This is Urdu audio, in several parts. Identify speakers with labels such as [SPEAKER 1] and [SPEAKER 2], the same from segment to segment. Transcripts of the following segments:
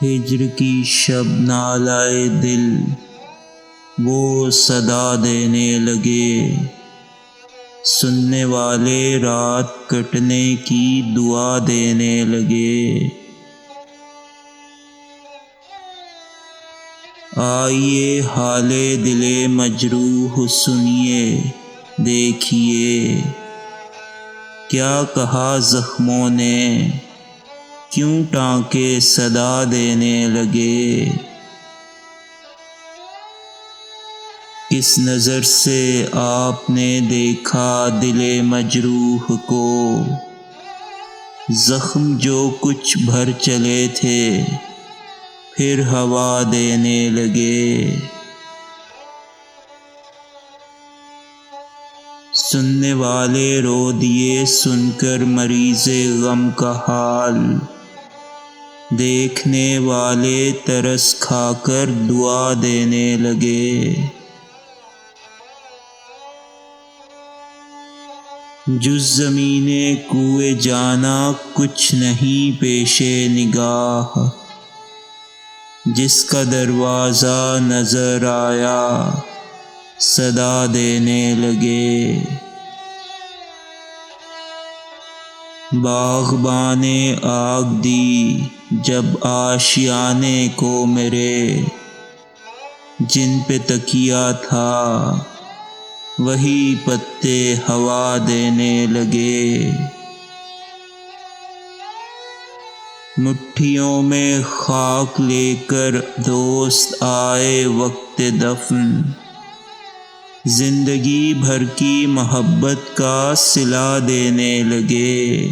[SPEAKER 1] ہجر کی شب نالائے دل وہ صدا دینے لگے، سننے والے رات کٹنے کی دعا دینے لگے۔ آئیے حال دل مجروح سنیے، دیکھیے کیا کہا زخموں نے، کیوں ٹانکے صدا دینے لگے۔ کس نظر سے آپ نے دیکھا دل مجروح کو، زخم جو کچھ بھر چلے تھے پھر ہوا دینے لگے۔ سننے والے رو دیے سن کر مریض غم کا حال، دیکھنے والے ترس کھا کر دعا دینے لگے۔ جز زمین کوہ جانا کچھ نہیں پیش نگاہ، جس کا دروازہ نظر آیا صدا دینے لگے۔ باغبان آگ دی جب آشیانے کو میرے، جن پہ تکیہ تھا وہی پتے ہوا دینے لگے۔ مٹھیوں میں خاک لے کر دوست آئے وقت دفن، زندگی بھر کی محبت کا صلہ دینے لگے۔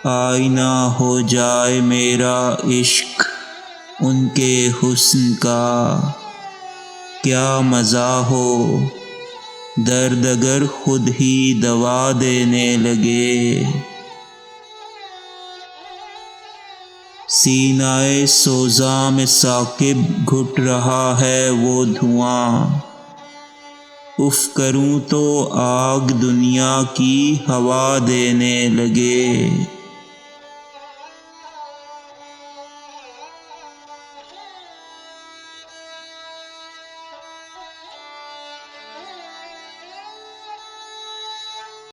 [SPEAKER 1] آئینہ ہو جائے میرا عشق ان کے حسن کا، کیا مزہ ہو درد اگر خود ہی دوا دینے لگے۔ سینہ سوزاں میں ثاقب گھٹ رہا ہے وہ دھواں، اف کروں تو آگ دنیا کی ہوا دینے لگے۔